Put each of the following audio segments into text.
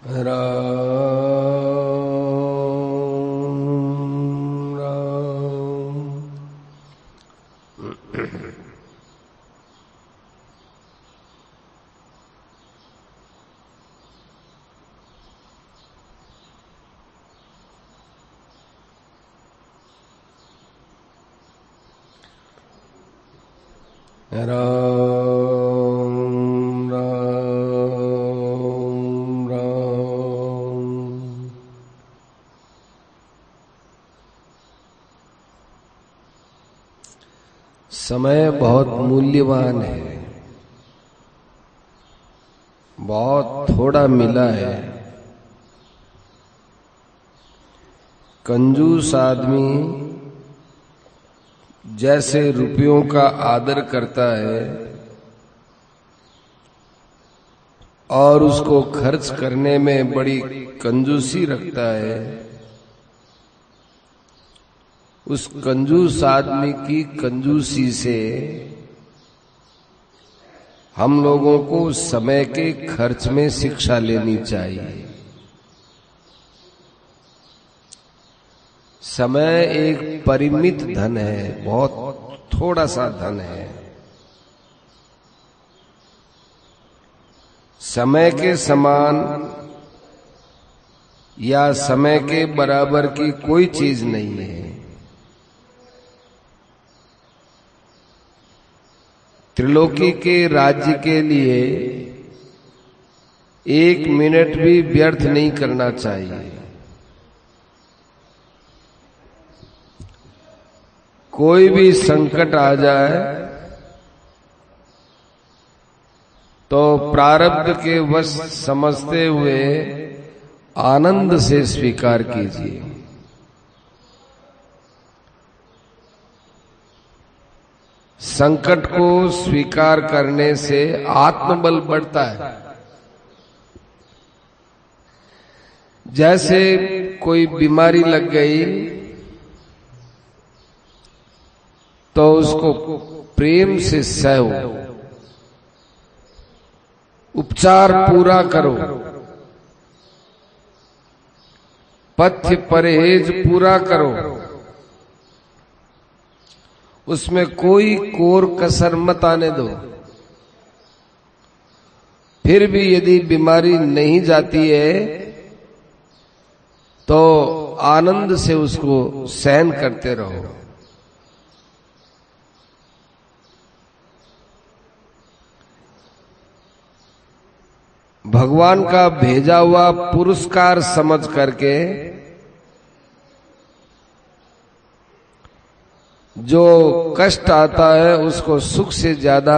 राम राम। राम राम राम। समय बहुत मूल्यवान है, बहुत थोड़ा मिला है। कंजूस आदमी जैसे रुपयों का आदर करता है और उसको खर्च करने में बड़ी कंजूसी रखता है, उस कंजूस आदमी की कंजूसी से हम लोगों को समय के खर्च में शिक्षा लेनी चाहिए। समय एक परिमित धन है, बहुत थोड़ा सा धन है। समय के समान या समय के बराबर की कोई चीज नहीं है। त्रिलोकी के राज्य के लिए 1 मिनट भी व्यर्थ नहीं करना चाहिए। कोई भी संकट आ जाए तो प्रारब्ध के वश समझते हुए आनंद से स्वीकार कीजिए। संकट को स्वीकार करने से आत्मबल बढ़ता है। जैसे कोई बीमारी लग गई तो उसको प्रेम से सहो, उपचार पूरा करो, पथ्य परहेज पूरा करो, उसमें कोई कोर कसर मत आने दो। फिर भी यदि बीमारी नहीं जाती है तो आनंद से उसको सहन करते रहो। भगवान का भेजा हुआ पुरस्कार समझ करके जो कष्ट आता है उसको सुख से ज्यादा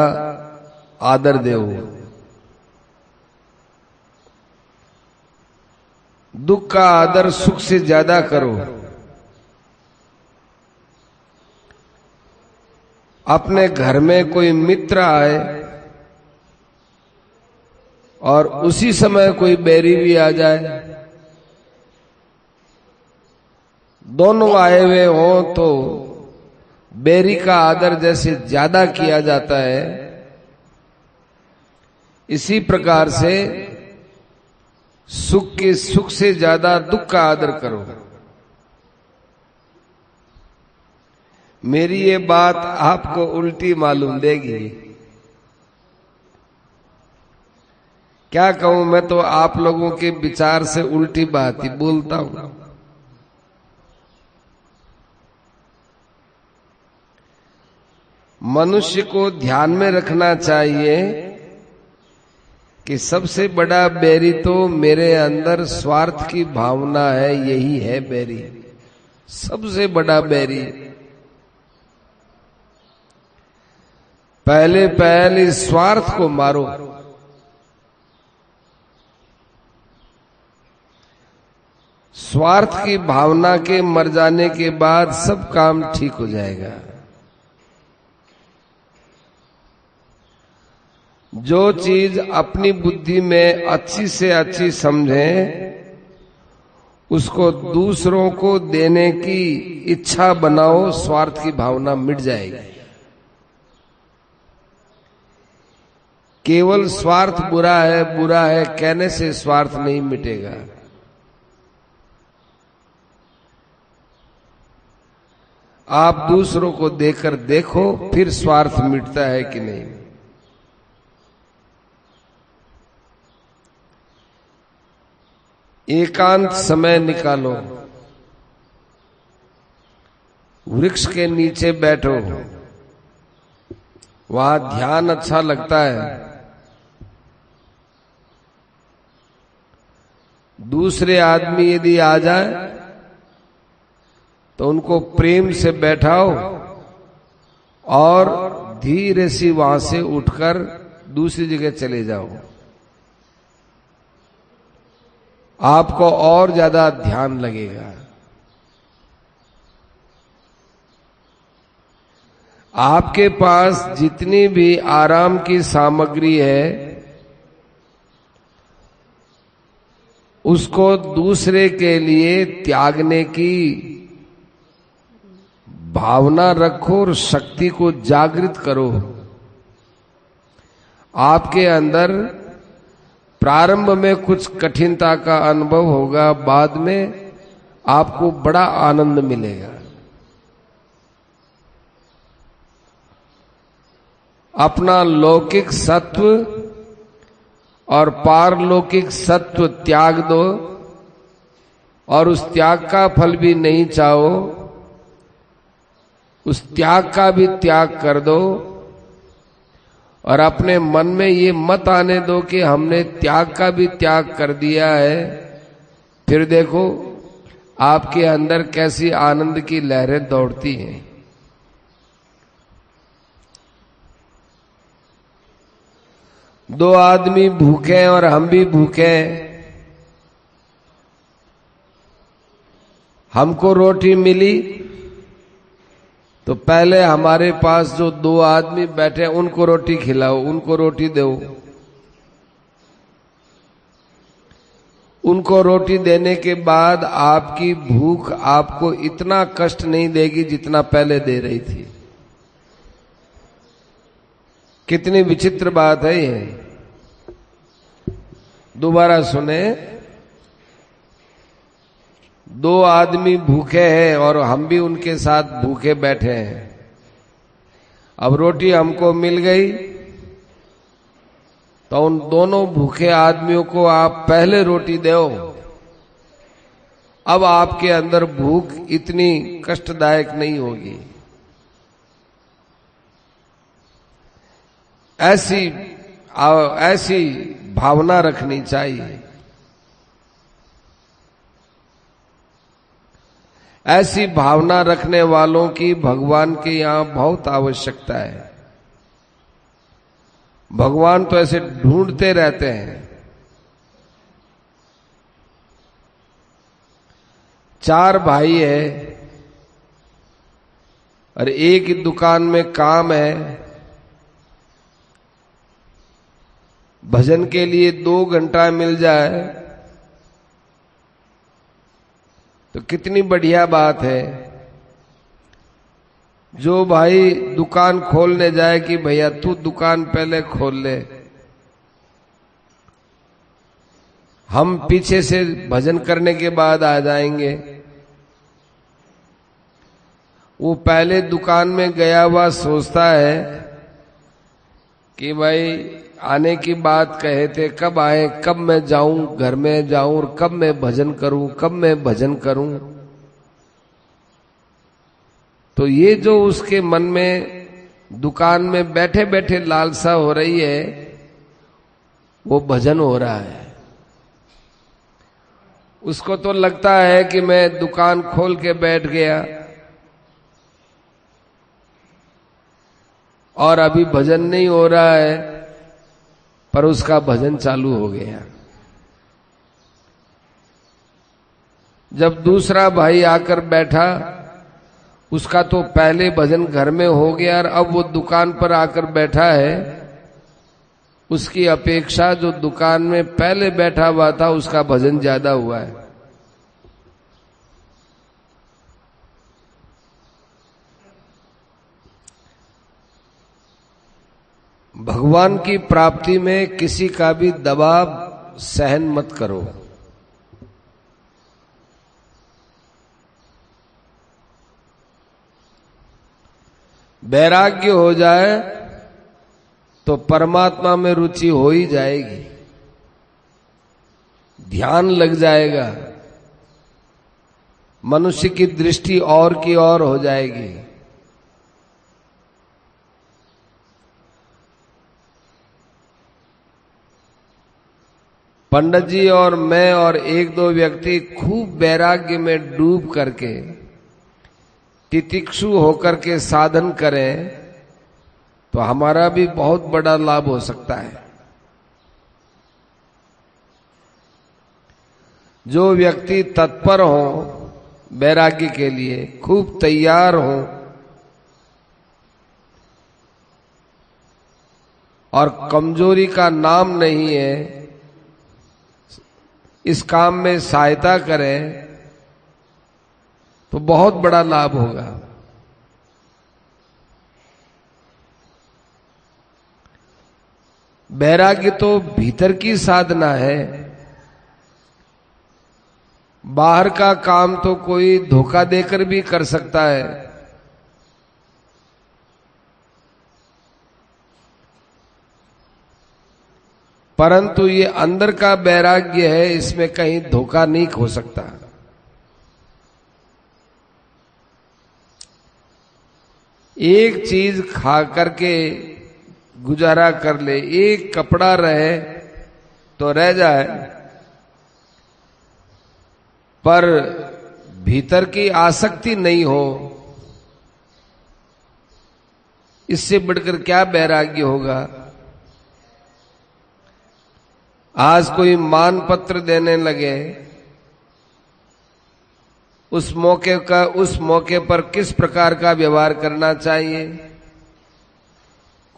आदर दो। दुख का आदर सुख से ज्यादा करो। अपने घर में कोई मित्र आए और उसी समय कोई बैरी भी आ जाए, दोनों आए हुए हों तो बैरी का आदर जैसे ज्यादा किया जाता है, इसी प्रकार से सुख के सुख से ज्यादा दुख का आदर करो। मेरी ये बात आपको उल्टी मालूम देगी। क्या कहूं, मैं तो आप लोगों के विचार से उल्टी बात ही बोलता हूं। मनुष्य को ध्यान में रखना चाहिए कि सबसे बड़ा बैरी तो मेरे अंदर स्वार्थ की भावना है, यही है बैरी, सबसे बड़ा बैरी। पहले स्वार्थ को मारो। स्वार्थ की भावना के मर जाने के बाद सब काम ठीक हो जाएगा। जो चीज अपनी बुद्धि में अच्छी से अच्छी समझें, उसको दूसरों को देने की इच्छा बनाओ, स्वार्थ की भावना मिट जाएगी। केवल स्वार्थ बुरा है कहने से स्वार्थ नहीं मिटेगा। आप दूसरों को देखकर देखो फिर स्वार्थ मिटता है कि नहीं। एकांत समय निकालो, वृक्ष के नीचे बैठो, वहां ध्यान अच्छा लगता है। दूसरे आदमी यदि आ जाए तो उनको प्रेम से बैठाओ और धीरे से वहां से उठकर दूसरी जगह चले जाओ। आपको और ज्यादा ध्यान लगेगा। आपके पास जितनी भी आराम की सामग्री है उसको दूसरे के लिए त्यागने की भावना रखो और शक्ति को जागृत करो। आपके अंदर प्रारंभ में कुछ कठिनता का अनुभव होगा, बाद में आपको बड़ा आनंद मिलेगा। अपना लौकिक सत्व और पारलौकिक सत्व त्याग दो और उस त्याग का फल भी नहीं चाहो, उस त्याग का भी त्याग कर दो और अपने मन में ये मत आने दो कि हमने त्याग का भी त्याग कर दिया है। फिर देखो आपके अंदर कैसी आनंद की लहरें दौड़ती हैं। दो आदमी भूखे हैं और हम भी भूखे हैं। हमको रोटी मिली तो पहले हमारे पास जो दो आदमी बैठे उनको रोटी खिलाओ, उनको रोटी दो। उनको रोटी देने के बाद आपकी भूख आपको इतना कष्ट नहीं देगी जितना पहले दे रही थी। कितनी विचित्र बात है ये। दोबारा सुने, दो आदमी भूखे हैं और हम भी उनके साथ भूखे बैठे हैं। अब रोटी हमको मिल गई तो उन दोनों भूखे आदमियों को आप पहले रोटी दो। अब आपके अंदर भूख इतनी कष्टदायक नहीं होगी। ऐसी भावना रखनी चाहिए। ऐसी भावना रखने वालों की भगवान के यहां बहुत आवश्यकता है। भगवान तो ऐसे ढूंढते रहते हैं। 4 भाई है और एक ही दुकान में काम है। भजन के लिए 2 घंटा मिल जाए तो कितनी बढ़िया बात है। जो भाई दुकान खोलने जाए कि भैया तू दुकान पहले खोल ले, हम पीछे से भजन करने के बाद आ जाएंगे। वो पहले दुकान में गया हुआ सोचता है कि भाई आने की बात कहे थे, कब आए, कब मैं जाऊं, घर में जाऊं और कब मैं भजन करूं, कब मैं भजन करूं। तो ये जो उसके मन में दुकान में बैठे बैठे लालसा हो रही है वो भजन हो रहा है। उसको तो लगता है कि मैं दुकान खोल के बैठ गया और अभी भजन नहीं हो रहा है, पर उसका भजन चालू हो गया। जब दूसरा भाई आकर बैठा, उसका तो पहले भजन घर में हो गया और अब वो दुकान पर आकर बैठा है। उसकी अपेक्षा जो दुकान में पहले बैठा हुआ था उसका भजन ज्यादा हुआ है। भगवान की प्राप्ति में किसी का भी दबाव सहन मत करो। वैराग्य हो जाए तो परमात्मा में रुचि हो ही जाएगी, ध्यान लग जाएगा, मनुष्य की दृष्टि और की ओर हो जाएगी। पंडित जी और मैं और एक दो व्यक्ति खूब वैराग्य में डूब करके तितिक्षु होकर के साधन करें तो हमारा भी बहुत बड़ा लाभ हो सकता है। जो व्यक्ति तत्पर हो वैराग्य के लिए, खूब तैयार हो और कमजोरी का नाम नहीं है, इस काम में सहायता करें तो बहुत बड़ा लाभ होगा। वैराग्य तो भीतर की साधना है, बाहर का काम तो कोई धोखा देकर भी कर सकता है। परंतु ये अंदर का वैराग्य है, इसमें कहीं धोखा नहीं हो सकता। एक चीज खा करके गुजारा कर ले, एक कपड़ा रहे तो रह जाए, पर भीतर की आसक्ति नहीं हो, इससे बढ़कर क्या वैराग्य होगा। आज कोई मान पत्र देने लगे, उस मौके पर किस प्रकार का व्यवहार करना चाहिए।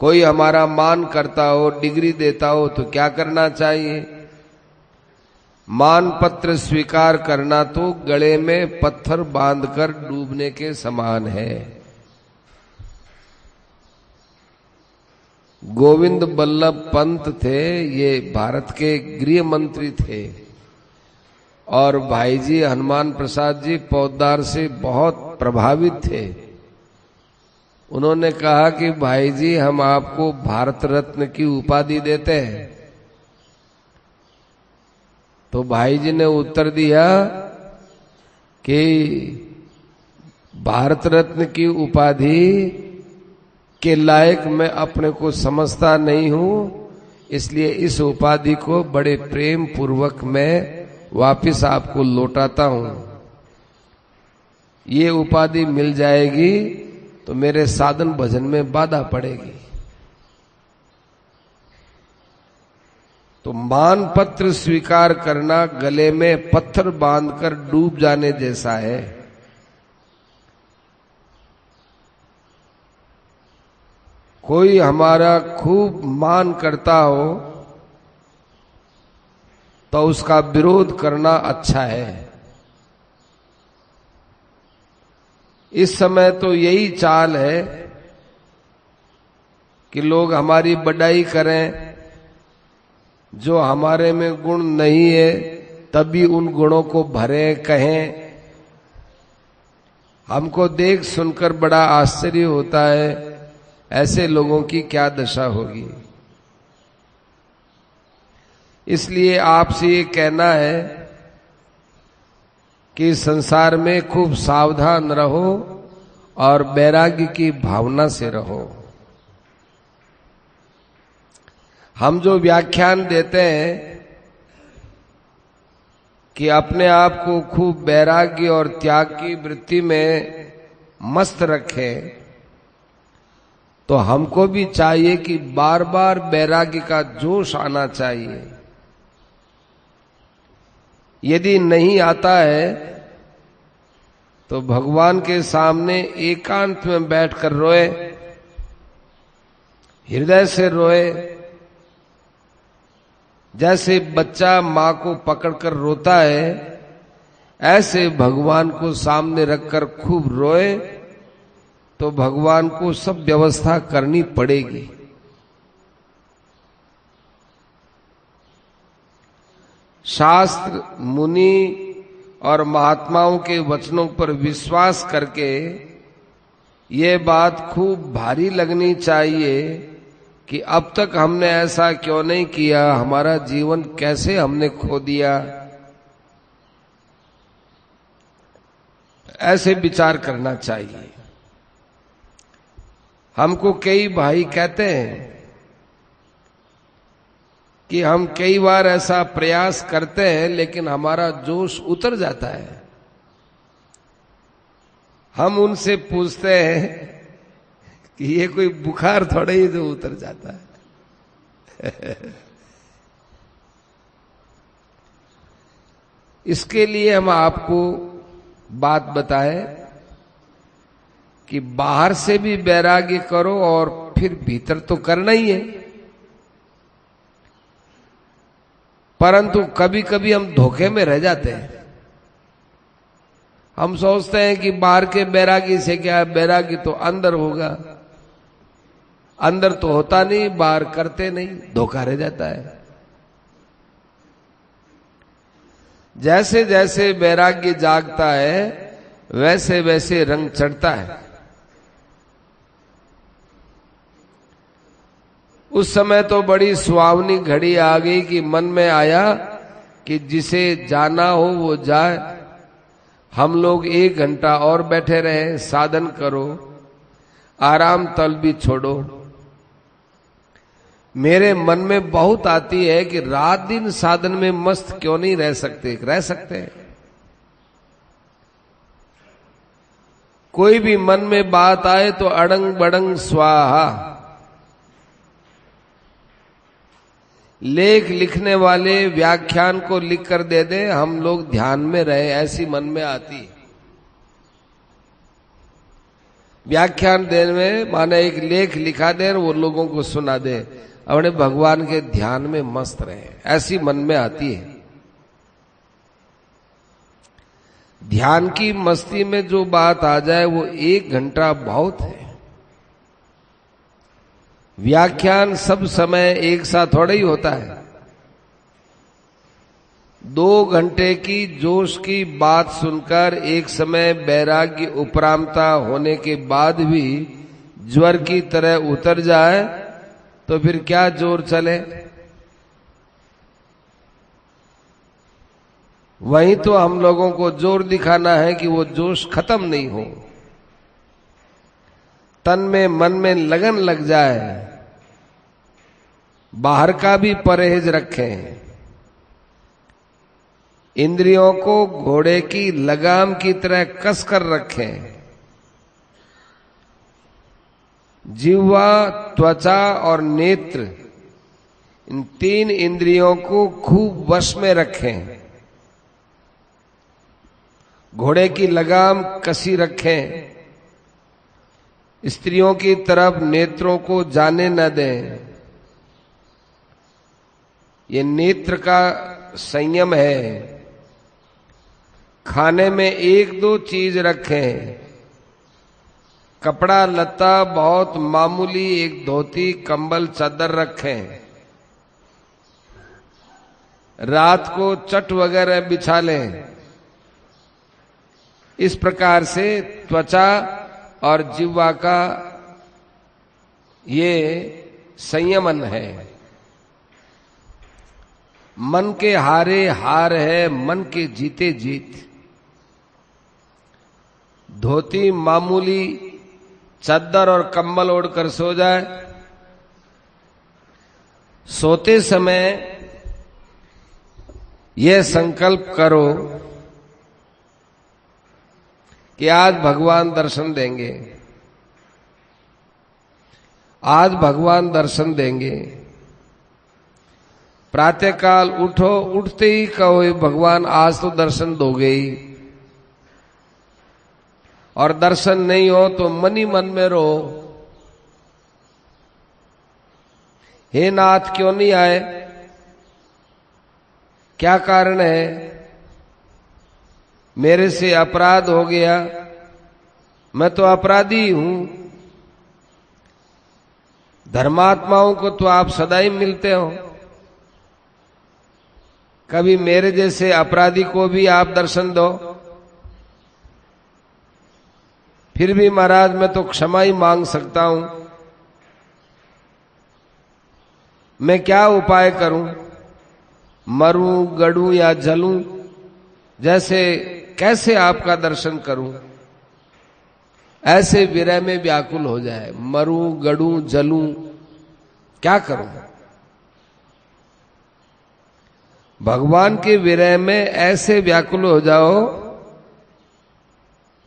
कोई हमारा मान करता हो, डिग्री देता हो तो क्या करना चाहिए। मान पत्र स्वीकार करना तो गले में पत्थर बांधकर डूबने के समान है। गोविंद बल्लभ पंत थे, ये भारत के गृह मंत्री थे और भाई जी हनुमान प्रसाद जी पोद्दार से बहुत प्रभावित थे। उन्होंने कहा कि भाई जी हम आपको भारत रत्न की उपाधि देते हैं। तो भाई जी ने उत्तर दिया कि भारत रत्न की उपाधि के लायक मैं अपने को समझता नहीं हूं, इसलिए इस उपाधि को बड़े प्रेम पूर्वक मैं वापिस आपको लौटाता हूं। ये उपाधि मिल जाएगी तो मेरे साधन भजन में बाधा पड़ेगी। तो मान पत्र स्वीकार करना गले में पत्थर बांधकर डूब जाने जैसा है। कोई हमारा खूब मान करता हो तो उसका विरोध करना अच्छा है। इस समय तो यही चाल है कि लोग हमारी बड़ाई करें, जो हमारे में गुण नहीं है तभी उन गुणों को भरें, कहें। हमको देख सुनकर बड़ा आश्चर्य होता है, ऐसे लोगों की क्या दशा होगी। इसलिए आपसे ये कहना है कि संसार में खूब सावधान रहो और वैराग्य की भावना से रहो। हम जो व्याख्यान देते हैं कि अपने आप को खूब वैराग्य और त्याग की वृत्ति में मस्त रखें, तो हमको भी चाहिए कि बार बार वैराग्य का जोश आना चाहिए। यदि नहीं आता है तो भगवान के सामने एकांत में बैठकर रोए, हृदय से रोए। जैसे बच्चा मां को पकड़कर रोता है, ऐसे भगवान को सामने रखकर खूब रोए तो भगवान को सब व्यवस्था करनी पड़ेगी। शास्त्र, मुनि और महात्माओं के वचनों पर विश्वास करके ये बात खूब भारी लगनी चाहिए कि अब तक हमने ऐसा क्यों नहीं किया, हमारा जीवन कैसे हमने खो दिया। ऐसे विचार करना चाहिए। हमको कई भाई कहते हैं कि हम कई बार ऐसा प्रयास करते हैं लेकिन हमारा जोश उतर जाता है। हम उनसे पूछते हैं कि ये कोई बुखार थोड़ा ही जो उतर जाता है। इसके लिए हम आपको बात बताए कि बाहर से भी वैराग्य करो और फिर भीतर तो करना ही है। परंतु कभी कभी हम धोखे में रह जाते हैं। हम सोचते हैं कि बाहर के बैरागी से क्या है, बैरागी तो अंदर होगा। अंदर तो होता नहीं, बाहर करते नहीं, धोखा रह जाता है। जैसे जैसे वैराग्य जागता है वैसे वैसे रंग चढ़ता है। उस समय तो बड़ी सुहावनी घड़ी आ गई कि मन में आया कि जिसे जाना हो वो जाए। हम लोग 1 घंटा और बैठे रहे, साधन करो, आराम तल भी छोड़ो। मेरे मन में बहुत आती है कि रात दिन साधन में मस्त क्यों नहीं रह सकते। रह सकते हैं। कोई भी मन में बात आए तो अड़ंग बड़ंग स्वाहा। लेख लिखने वाले व्याख्यान को लिख कर दे दे, हम लोग ध्यान में रहे, ऐसी मन में आती है। व्याख्यान देने में माने एक लेख लिखा दे और वो लोगों को सुना दे, अपने भगवान के ध्यान में मस्त रहे, ऐसी मन में आती है। ध्यान की मस्ती में जो बात आ जाए वो 1 घंटा बहुत है। व्याख्यान सब समय एक साथ थोड़ा ही होता है। 2 घंटे की जोश की बात सुनकर एक समय वैराग्य उपरामता होने के बाद भी ज्वर की तरह उतर जाए तो फिर क्या जोर चले। वहीं तो हम लोगों को जोर दिखाना है कि वो जोश खत्म नहीं हो, तन में मन में लगन लग जाए। बाहर का भी परहेज रखें। इंद्रियों को घोड़े की लगाम की तरह कस कर रखें। जिह्वा, त्वचा और नेत्र, इन 3 इंद्रियों को खूब वश में रखें। घोड़े की लगाम कसी रखें। स्त्रियों की तरफ नेत्रों को जाने न दें। ये नेत्र का संयम है। खाने में 1-2 चीज रखें। कपड़ा लत्ता बहुत मामूली, एक धोती, कंबल, चादर रखें। रात को चट वगैरह बिछा लें। इस प्रकार से त्वचा और जिह्वा का ये संयमन है। मन के हारे हार है, मन के जीते जीत। धोती मामूली, चादर और कंबल ओढ़कर सो जाए। सोते समय यह संकल्प करो कि आज भगवान दर्शन देंगे, आज भगवान दर्शन देंगे। प्रातःकाल उठो, उठते ही कहो भगवान आज तो दर्शन दोगे ही। और दर्शन नहीं हो तो मन ही मन में रो, हे नाथ क्यों नहीं आए, क्या कारण है, मेरे से अपराध हो गया, मैं तो अपराधी हूं। धर्मात्माओं को तो आप सदा ही मिलते हो, कभी मेरे जैसे अपराधी को भी आप दर्शन दो, फिर भी महाराज मैं तो क्षमा ही मांग सकता हूं, मैं क्या उपाय करूं, मरूं, गड़ूं या जलूं, जैसे कैसे आपका दर्शन करूं? ऐसे विरह में व्याकुल हो जाए, मरूं, गड़ूं, जलूं, क्या करूं? भगवान के विरह में ऐसे व्याकुल हो जाओ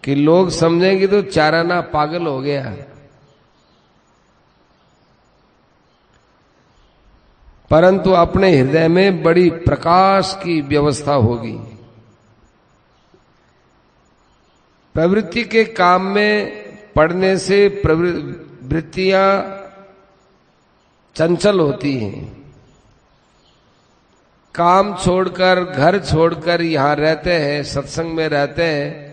कि लोग समझेंगे तो चाराना पागल हो गया। परंतु अपने हृदय में बड़ी प्रकाश की व्यवस्था होगी। प्रवृत्ति के काम में पड़ने से वृत्तियां चंचल होती हैं। काम छोड़कर, घर छोड़कर यहां रहते हैं, सत्संग में रहते हैं,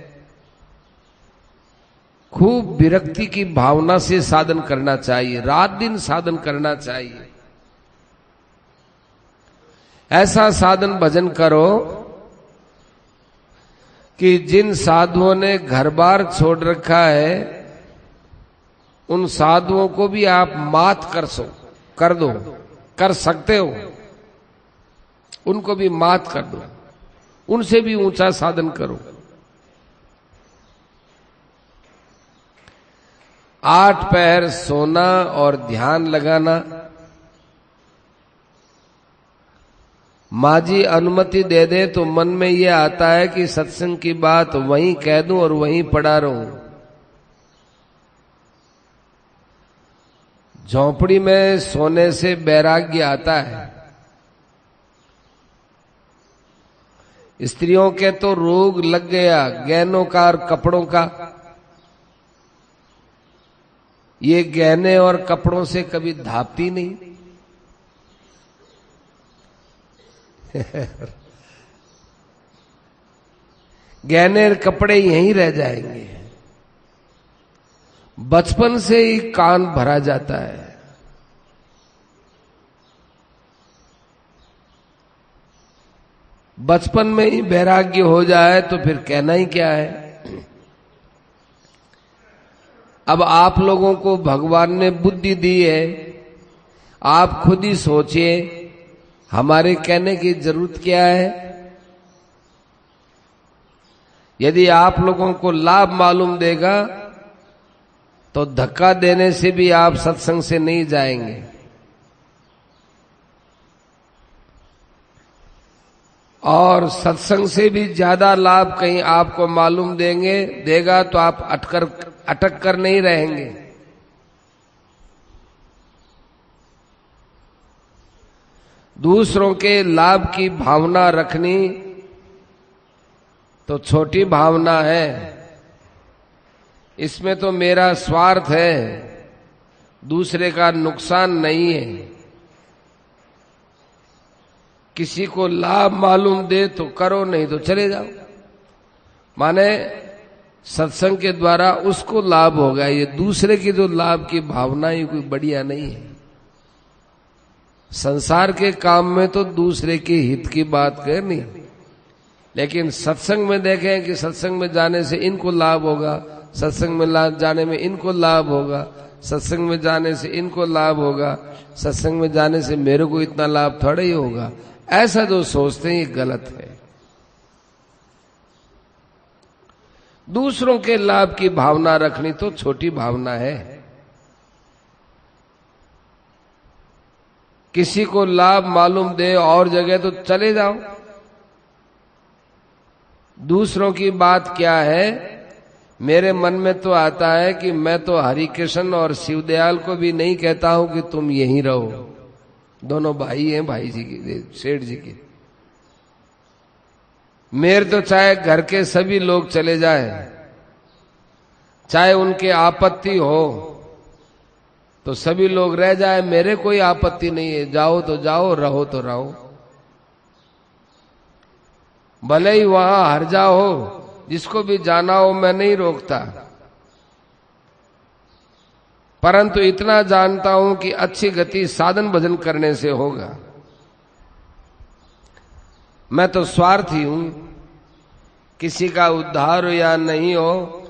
खूब विरक्ति की भावना से साधन करना चाहिए, रात दिन साधन करना चाहिए। ऐसा साधन भजन करो कि जिन साधुओं ने घर बार छोड़ रखा है उन साधुओं को भी आप मात कर दो, कर सकते हो, उनको भी मात कर दो, उनसे भी ऊंचा साधन करो। 8 पहर सोना और ध्यान लगाना। माँ जी अनुमति दे दे तो मन में ये आता है कि सत्संग की बात वहीं कह दूं और वहीं पड़ा रहूं। झोंपड़ी में सोने से वैराग्य आता है। स्त्रियों के तो रोग लग गया, गहनों का और कपड़ों का। ये गहने और कपड़ों से कभी धापती नहीं। गहने और कपड़े यहीं रह जाएंगे। बचपन से ही कान भरा जाता है। बचपन में ही वैराग्य हो जाए तो फिर कहना ही क्या है। अब आप लोगों को भगवान ने बुद्धि दी है, आप खुद ही सोचिए हमारे कहने की जरूरत क्या है। यदि आप लोगों को लाभ मालूम देगा तो धक्का देने से भी आप सत्संग से नहीं जाएंगे। और सत्संग से भी ज्यादा लाभ कहीं आपको मालूम देगा तो आप अटक कर नहीं रहेंगे। दूसरों के लाभ की भावना रखनी तो छोटी भावना है। इसमें तो मेरा स्वार्थ है, दूसरे का नुकसान नहीं है। किसी को लाभ मालूम दे तो करो, नहीं तो चले जाओ। माने सत्संग के द्वारा उसको लाभ होगा, ये दूसरे की जो लाभ की भावना ही कोई बढ़िया नहीं है। संसार के काम में तो दूसरे के हित की बात करनी, लेकिन सत्संग में देखें कि सत्संग में जाने से इनको लाभ होगा, सत्संग में जाने में इनको लाभ होगा, सत्संग में जाने से इनको लाभ होगा, सत्संग में जाने से मेरे को इतना लाभ थोड़ा ही होगा। ऐसा जो सोचते हैं ये गलत है। दूसरों के लाभ की भावना रखनी तो छोटी भावना है। किसी को लाभ मालूम दे और जगह तो चले जाओ। दूसरों की बात क्या है, मेरे मन में तो आता है कि मैं तो हरि कृष्ण और शिवदयाल को भी नहीं कहता हूं कि तुम यहीं रहो। दोनों भाई हैं, भाई जी की, सेठ जी की। मेरे तो चाहे घर के सभी लोग चले जाएं, चाहे उनके आपत्ति हो तो सभी लोग रह जाए, मेरे कोई आपत्ति नहीं है। जाओ तो जाओ, रहो तो रहो। भले ही वहां हर्जा हो, जिसको भी जाना हो मैं नहीं रोकता, परंतु इतना जानता हूं कि अच्छी गति साधन भजन करने से होगा। मैं तो स्वार्थी हूं, किसी का उद्धार हो या नहीं हो,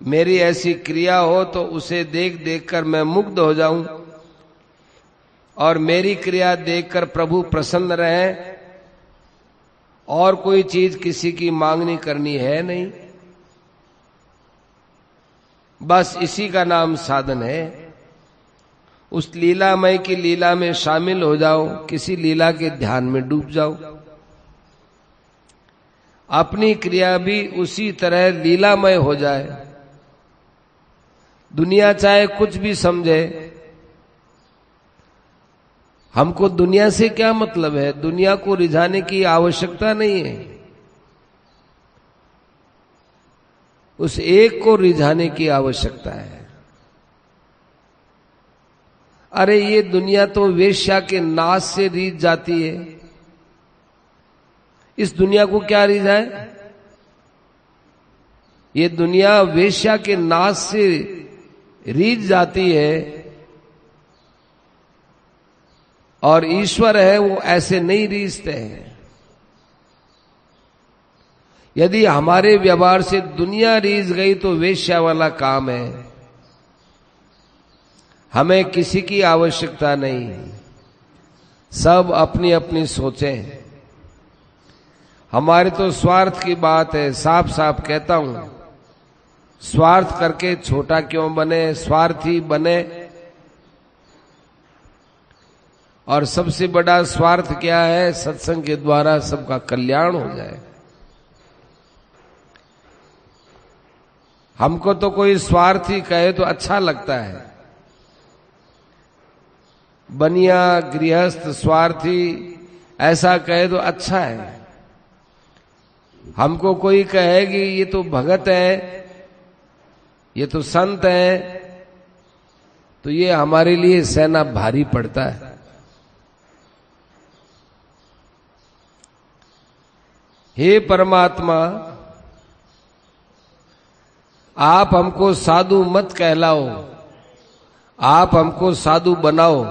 मेरी ऐसी क्रिया हो तो उसे देख देख कर मैं मुग्ध हो जाऊं और मेरी क्रिया देखकर प्रभु प्रसन्न रहे, और कोई चीज किसी की मांगनी करनी है नहीं। बस इसी का नाम साधन है। उस लीलामय की लीला में शामिल हो जाओ, किसी लीला के ध्यान में डूब जाओ। अपनी क्रिया भी उसी तरह लीलामय हो जाए। दुनिया चाहे कुछ भी समझे, हमको दुनिया से क्या मतलब है, दुनिया को रिझाने की आवश्यकता नहीं है। उस एक को रिझाने की आवश्यकता है। अरे ये दुनिया तो वेश्या के नाश से रीझ जाती है, इस दुनिया को क्या रिझाए? ये दुनिया वेश्या के नाश से रीझ जाती है, और ईश्वर है वो ऐसे नहीं रीझते हैं। यदि हमारे व्यवहार से दुनिया रीझ गई तो वेश्या वाला काम है। हमें किसी की आवश्यकता नहीं, सब अपनी अपनी सोचें। हमारे तो स्वार्थ की बात है, साफ साफ कहता हूं। स्वार्थ करके छोटा क्यों बने, स्वार्थी बने। और सबसे बड़ा स्वार्थ क्या है? सत्संग के द्वारा सबका कल्याण हो जाए। हमको तो कोई स्वार्थी कहे तो अच्छा लगता है, बनिया गृहस्थ स्वार्थी ऐसा कहे तो अच्छा है। हमको कोई कहेगी ये तो भगत है, ये तो संत है, तो ये हमारे लिए सहना भारी पड़ता है। हे परमात्मा, आप हमको साधु मत कहलाओ, आप हमको साधु बनाओ।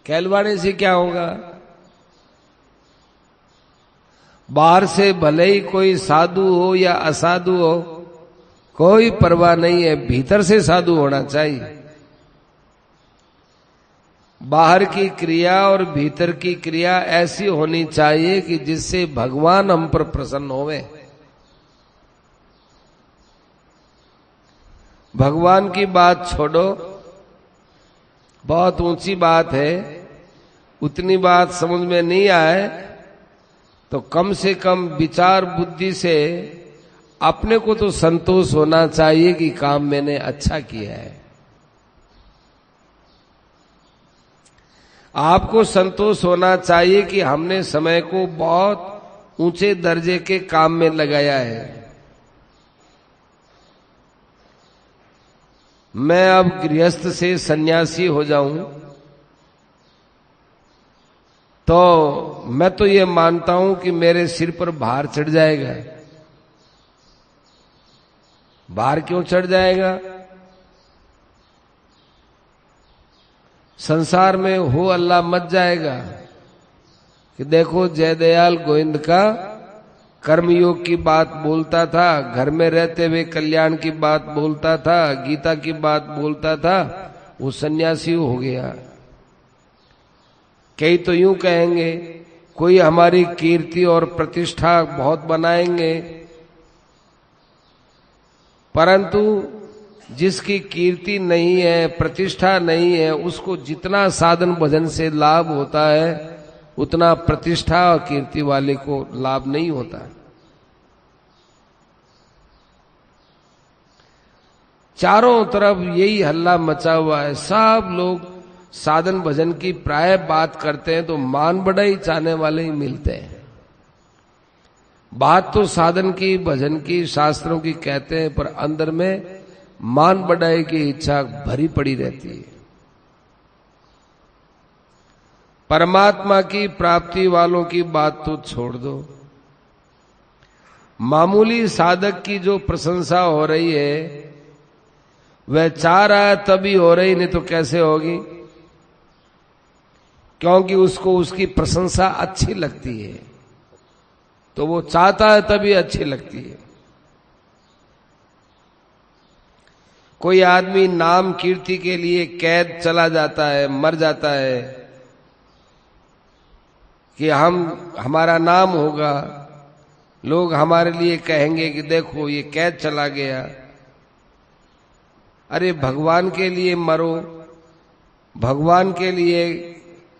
कहलवाने से क्या होगा? बाहर से भले ही कोई साधु हो या असाधु हो, कोई परवाह नहीं है, भीतर से साधु होना चाहिए। बाहर की क्रिया और भीतर की क्रिया ऐसी होनी चाहिए कि जिससे भगवान हम पर प्रसन्न होवे। भगवान की बात छोड़ो, बहुत ऊंची बात है, उतनी बात समझ में नहीं आए तो कम से कम विचार बुद्धि से अपने को तो संतोष होना चाहिए कि काम मैंने अच्छा किया है। आपको संतोष होना चाहिए कि हमने समय को बहुत ऊंचे दर्जे के काम में लगाया है। मैं अब गृहस्थ से सन्यासी हो जाऊं तो मैं तो ये मानता हूं कि मेरे सिर पर भार चढ़ जाएगा। भार क्यों चढ़ जाएगा? संसार में हो अल्लाह मच जाएगा कि देखो जयदयाल गोविंद का कर्मयोग की बात बोलता था, घर में रहते हुए कल्याण की बात बोलता था, गीता की बात बोलता था, वो सन्यासी हो गया। कई तो यूं कहेंगे, कोई हमारी कीर्ति और प्रतिष्ठा बहुत बनाएंगे, परंतु जिसकी कीर्ति नहीं है, प्रतिष्ठा नहीं है, उसको जितना साधन भजन से लाभ होता है उतना प्रतिष्ठा और कीर्ति वाले को लाभ नहीं होता। चारों तरफ यही हल्ला मचा हुआ है। सब लोग साधन भजन की प्राय बात करते हैं तो मान बढ़ाई चाहने वाले ही मिलते हैं। बात तो साधन की, भजन की, शास्त्रों की कहते हैं, पर अंदर में मान बढ़ाई की इच्छा भरी पड़ी रहती है। परमात्मा की प्राप्ति वालों की बात तो छोड़ दो, मामूली साधक की जो प्रशंसा हो रही है वह चाह रहा है तभी हो रही, नहीं तो कैसे होगी? क्योंकि उसको उसकी प्रशंसा अच्छी लगती है। तो वो चाहता है तभी अच्छी लगती है। कोई आदमी नाम कीर्ति के लिए कैद चला जाता है, मर जाता है कि हमारा नाम होगा, लोग हमारे लिए कहेंगे कि देखो ये कैद चला गया। अरे भगवान के लिए मरो, भगवान के लिए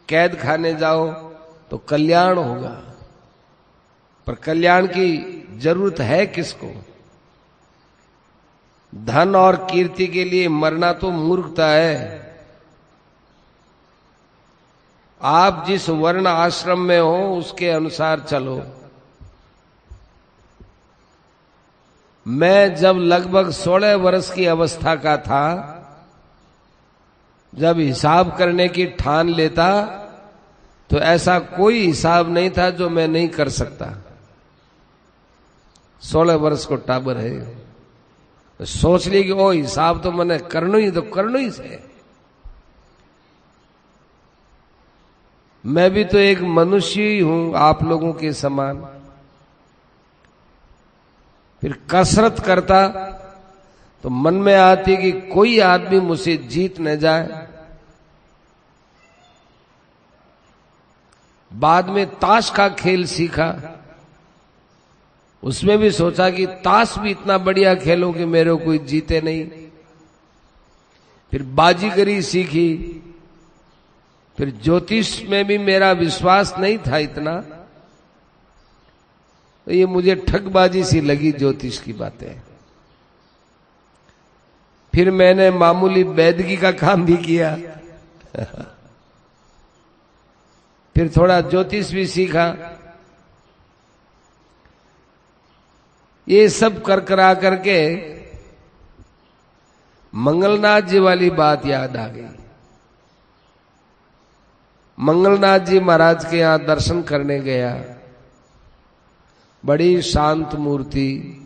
कैद खाने जाओ तो कल्याण होगा। पर कल्याण की जरूरत है किसको? धन और कीर्ति के लिए मरना तो मूर्खता है। आप जिस वर्ण आश्रम में हो उसके अनुसार चलो। मैं जब लगभग 16 वर्ष की अवस्था का था, जब हिसाब करने की ठान लेता तो ऐसा कोई हिसाब नहीं था जो मैं नहीं कर सकता। 16 वर्ष को टाबर है, तो सोच ली कि ओ हिसाब तो मैंने करना ही, तो करना ही से। मैं भी तो एक मनुष्य ही हूं, आप लोगों के समान। फिर कसरत करता तो मन में आती कि कोई आदमी मुझसे जीत न जाए। बाद में ताश का खेल सीखा, उसमें भी सोचा कि ताश भी इतना बढ़िया खेलो कि मेरे को कोई जीते नहीं। फिर बाजीगरी सीखी, फिर ज्योतिष में भी मेरा विश्वास नहीं था इतना, तो ये मुझे ठगबाजी सी लगी ज्योतिष की बातें। फिर मैंने मामूली वैदगी का काम भी किया फिर थोड़ा ज्योतिष भी सीखा। ये सब कर करा करके मंगलनाथ जी वाली बात याद आ गई। मंगलनाथ जी महाराज के यहां दर्शन करने गया। बड़ी शांत मूर्ति,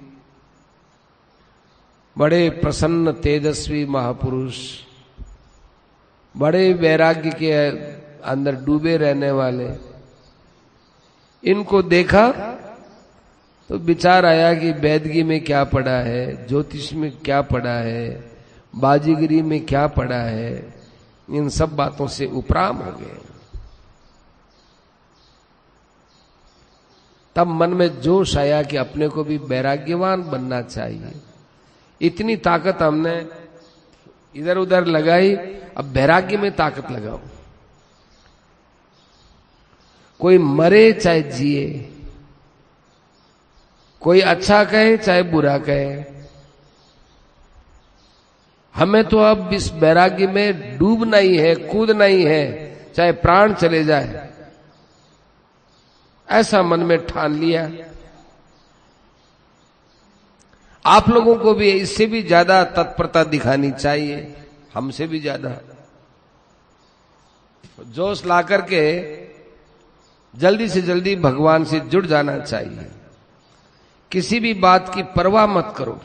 बड़े प्रसन्न तेजस्वी महापुरुष, बड़े वैराग्य के अंदर डूबे रहने वाले। इनको देखा तो विचार आया कि वैदगी में क्या पढ़ा है, ज्योतिष में क्या पढ़ा है, बाजीगरी में क्या पढ़ा है। इन सब बातों से उपराम हो गए। तब मन में जोश आया कि अपने को भी वैराग्यवान बनना चाहिए। इतनी ताकत हमने इधर उधर लगाई, अब वैराग्य में ताकत लगाओ। कोई मरे चाहे जिए, कोई अच्छा कहे चाहे बुरा कहे, हमें तो अब इस वैराग्य में डूबना ही है, कूदना ही है, चाहे प्राण चले जाए। ऐसा मन में ठान लिया। आप लोगों को भी इससे भी ज्यादा तत्परता दिखानी चाहिए, हमसे भी ज्यादा जोश ला करके जल्दी से जल्दी भगवान से जुड़ जाना चाहिए। किसी भी बात की परवाह मत करो।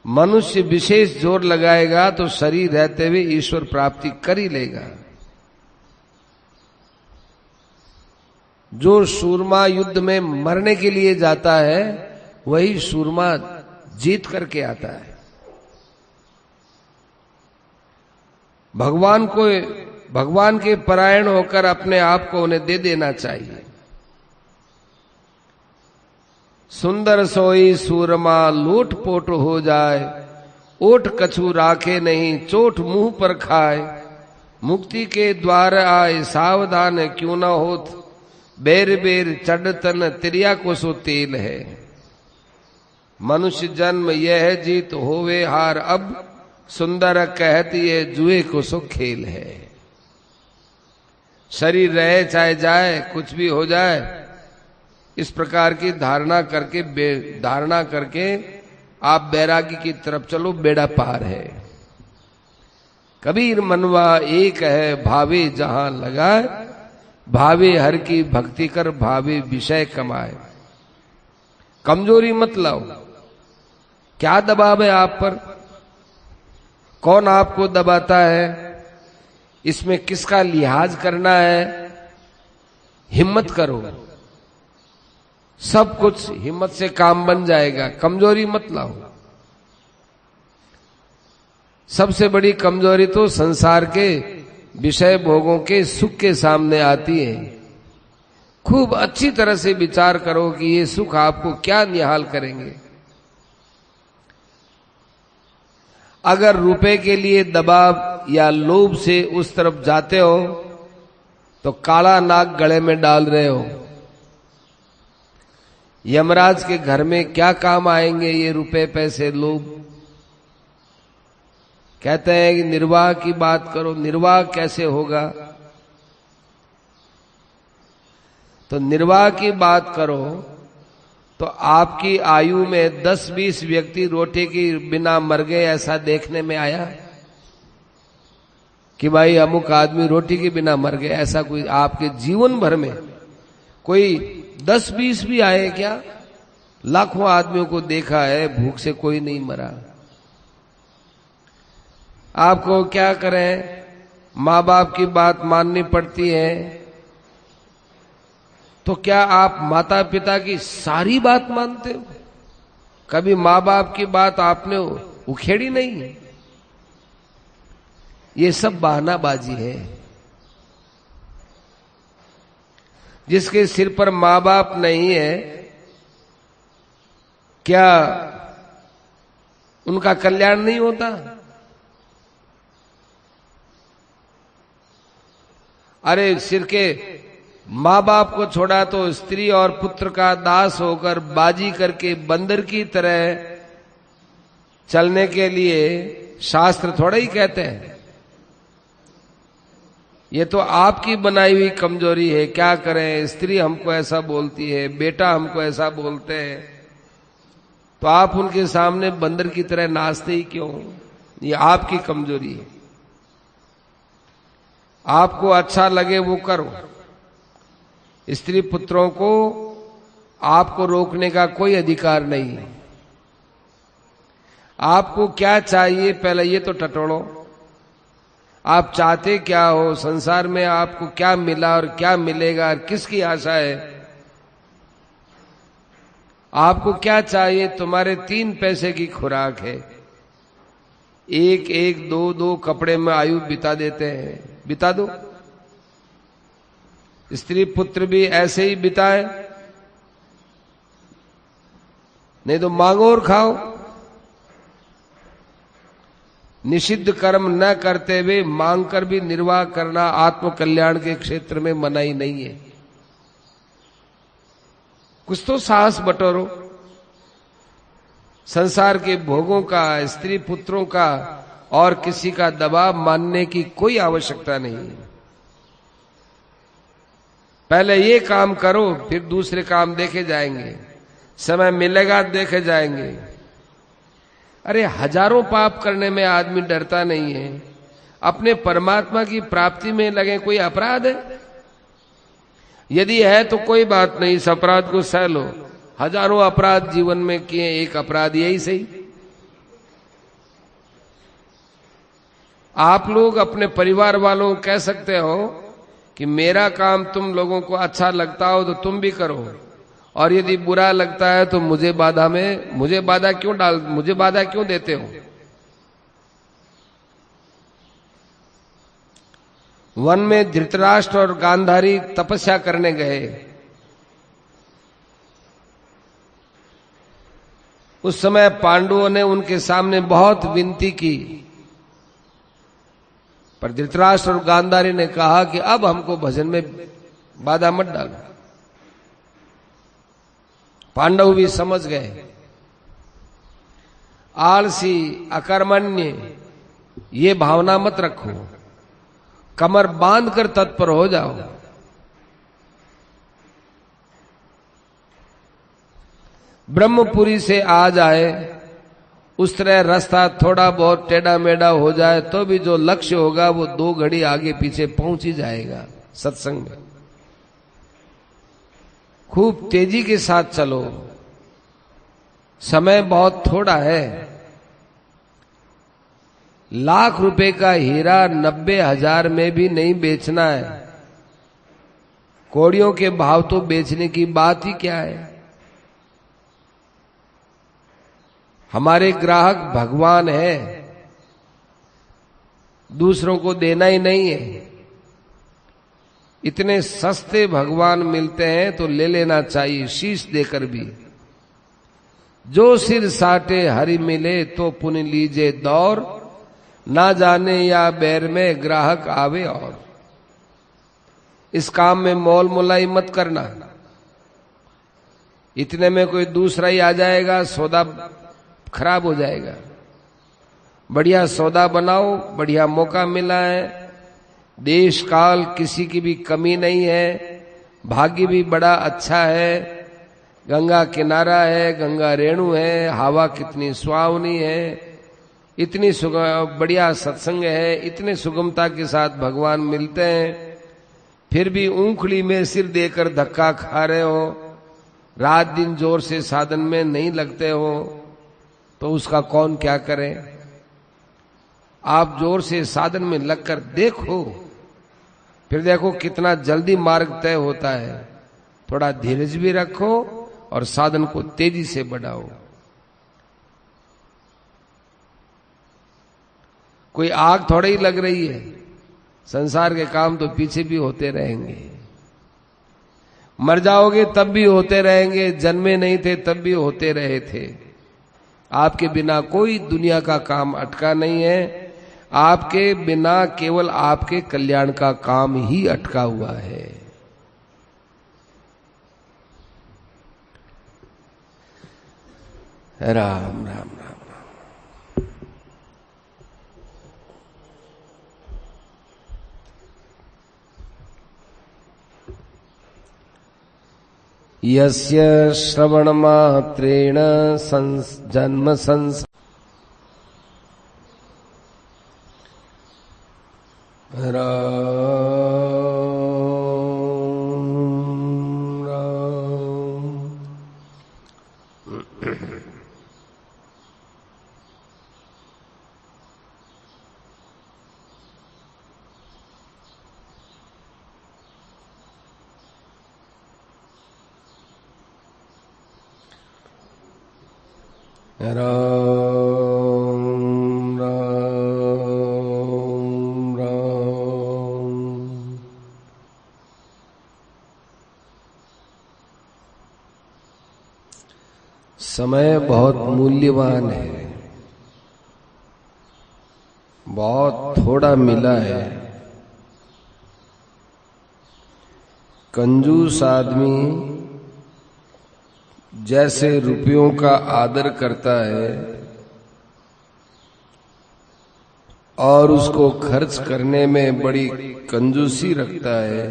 मनुष्य विशेष जोर लगाएगा तो शरीर रहते हुए ईश्वर प्राप्ति कर ही लेगा। जो सूरमा युद्ध में मरने के लिए जाता है वही सूरमा जीत करके आता है। भगवान के परायण होकर अपने आप को उन्हें दे देना चाहिए। सुंदर सोई सूरमा लोट पोट हो जाए, ओठ कछु राखे नहीं चोट मुंह पर खाए। मुक्ति के द्वार आए सावधान क्यों न होत, बेर बेर चढ़ तन तिरिया को सो तेल है। मनुष्य जन्म यह जीत होवे हार, अब सुंदर कहती है जुए को सो खेल है। शरीर रहे चाहे जाए, कुछ भी हो जाए, इस प्रकार की धारणा करके आप बैरागी की तरफ चलो, बेड़ा पार है। कबीर मनवा एक है भावे जहां लगाए, भावे हर की भक्ति कर भावे विषय कमाए। कमजोरी मत लाओ। क्या दबाव है आप पर? कौन आपको दबाता है? इसमें किसका लिहाज करना है? हिम्मत करो, सब कुछ हिम्मत से काम बन जाएगा। कमजोरी मत लाओ। सबसे बड़ी कमजोरी तो संसार के विषय भोगों के सुख के सामने आती है। खूब अच्छी तरह से विचार करो कि ये सुख आपको क्या निहाल करेंगे। अगर रुपए के लिए दबाव या लोभ से उस तरफ जाते हो तो काला नाग गले में डाल रहे हो। यमराज के घर में क्या काम आएंगे ये रुपए पैसे लोभ। कहते हैं कि निर्वाह की बात करो, निर्वाह कैसे होगा? तो निर्वाह की बात करो तो आपकी आयु में 10-20 व्यक्ति रोटी के बिना मर गए, ऐसा देखने में आया कि भाई अमुक आदमी रोटी के बिना मर गए? ऐसा कोई आपके जीवन भर में कोई 10-20 भी आए क्या? लाखों आदमियों को देखा है, भूख से कोई नहीं मरा। आपको क्या करें, माँ बाप की बात माननी पड़ती है। तो क्या आप माता पिता की सारी बात मानते हो? कभी माँ बाप की बात आपने उखेड़ी नहीं? ये सब बहानाबाजी है। जिसके सिर पर माँ बाप नहीं है, क्या उनका कल्याण नहीं होता? अरे सिर के माँ बाप को छोड़ा तो स्त्री और पुत्र का दास होकर बाजी करके बंदर की तरह चलने के लिए शास्त्र थोड़ा ही कहते हैं। ये तो आपकी बनाई हुई कमजोरी है। क्या करें, स्त्री हमको ऐसा बोलती है, बेटा हमको ऐसा बोलते हैं, तो आप उनके सामने बंदर की तरह नाचते ही क्यों? ये आपकी कमजोरी है। आपको अच्छा लगे वो करो। स्त्री पुत्रों को आपको रोकने का कोई अधिकार नहीं। आपको क्या चाहिए पहले ये तो टटोलो। आप चाहते क्या हो? संसार में आपको क्या मिला और क्या मिलेगा और किसकी आशा है? आपको क्या चाहिए? तुम्हारे 3 पैसे की खुराक है। एक एक 2-2 कपड़े में आयु बिता देते हैं। बिता दो। स्त्री पुत्र भी ऐसे ही बिताए, नहीं तो मांगो और खाओ। निषिद्ध कर्म न करते हुए मांग कर भी निर्वाह करना आत्म कल्याण के क्षेत्र में मनाही नहीं है। कुछ तो साहस बटोरो। संसार के भोगों का, स्त्री पुत्रों का और किसी का दबाव मानने की कोई आवश्यकता नहीं। पहले ये काम करो, फिर दूसरे काम देखे जाएंगे। समय मिलेगा देखे जाएंगे। अरे हजारों पाप करने में आदमी डरता नहीं है। अपने परमात्मा की प्राप्ति में लगे। कोई अपराध है? यदि है तो कोई बात नहीं, इस अपराध को सह लो। हजारों अपराध जीवन में किए, एक अपराध यही सही। आप लोग अपने परिवार वालों को कह सकते हो कि मेरा काम तुम लोगों को अच्छा लगता हो तो तुम भी करो, और यदि बुरा लगता है तो मुझे बाधा क्यों देते हो? वन में धृतराष्ट्र और गांधारी तपस्या करने गए। उस समय पांडवों ने उनके सामने बहुत विनती की, पर धृतराष्ट्र और गांधारी ने कहा कि अब हमको भजन में बाधा मत डालो। पांडव भी समझ गए। आलसी, अकर्मण्य ये भावना मत रखो। कमर बांधकर तत्पर हो जाओ। ब्रह्मपुरी से आ जाए, उस तरह रास्ता थोड़ा बहुत टेढ़ा मेढ़ा हो जाए तो भी जो लक्ष्य होगा वो 2 घड़ी आगे पीछे पहुंच ही जाएगा। सत्संग में खूब तेजी के साथ चलो। समय बहुत थोड़ा है। लाख रुपए का हीरा 90,000 में भी नहीं बेचना है। कौड़ियों के भाव तो बेचने की बात ही क्या है। हमारे ग्राहक भगवान है, दूसरों को देना ही नहीं है। इतने सस्ते भगवान मिलते हैं तो ले लेना चाहिए, शीश देकर भी। जो सिर साटे हरि मिले तो पुण्य लीजे दौर, ना जाने या बैर में ग्राहक आवे और। इस काम में मोल मोलाई मत करना। इतने में कोई दूसरा ही आ जाएगा, सौदा खराब हो जाएगा। बढ़िया सौदा बनाओ, बढ़िया मौका मिला है, देश काल किसी की भी कमी नहीं है, भाग्य भी बड़ा अच्छा है, गंगा किनारा है, गंगा रेणु है, हवा कितनी सुहावनी है, इतनी बढ़िया सत्संग है, इतने सुगमता के साथ भगवान मिलते हैं, फिर भी ऊंखड़ी में सिर देकर धक्का खा रहे हो, रात दिन जोर से साधन में नहीं लगते हो, तो उसका कौन क्या करे। आप जोर से साधन में लगकर देखो, फिर देखो कितना जल्दी मार्ग तय होता है। थोड़ा धीरज भी रखो और साधन को तेजी से बढ़ाओ। कोई आग थोड़ा ही लग रही है, संसार के काम तो पीछे भी होते रहेंगे। मर जाओगे तब भी होते रहेंगे, जन्मे नहीं थे तब भी होते रहे थे। आपके बिना कोई दुनिया का काम अटका नहीं है, आपके बिना केवल आपके कल्याण का काम ही अटका हुआ है। राम राम राम। यस्य श्रवण मात्रेण जन्म संस राम राम राम। समय बहुत मूल्यवान है, बहुत थोड़ा मिला है। कंजूस आदमी जैसे रुपयों का आदर करता है और उसको खर्च करने में बड़ी कंजूसी रखता है,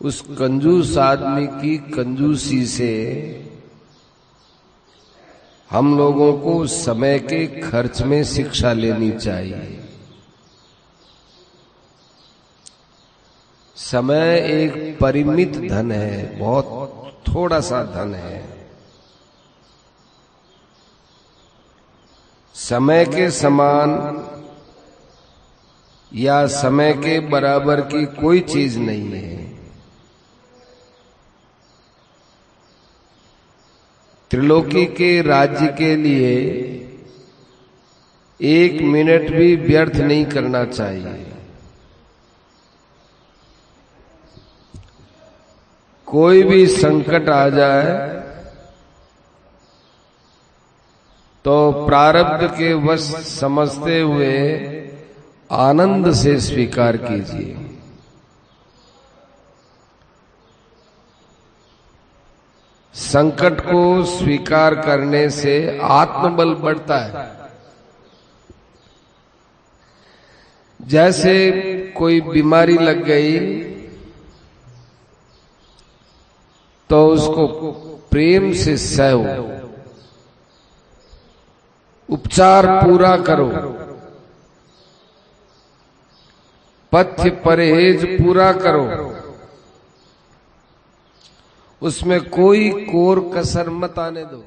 उस कंजूस आदमी की कंजूसी से हम लोगों को समय के खर्च में शिक्षा लेनी चाहिए। समय एक परिमित धन है, बहुत थोड़ा सा धन है। समय के समान या समय के बराबर की कोई चीज नहीं है। त्रिलोकी के राज्य के लिए 1 मिनट भी व्यर्थ नहीं करना चाहिए। कोई भी संकट आ जाए तो प्रारब्ध के वश समझते हुए आनंद से स्वीकार कीजिए। संकट को स्वीकार करने से आत्मबल बढ़ता है। जैसे कोई बीमारी लग गई तो उसको प्रेम से सहो, उपचार पूरा करो, पथ्य परहेज पूरा करो, उसमें कोई कोर कसर मत आने दो।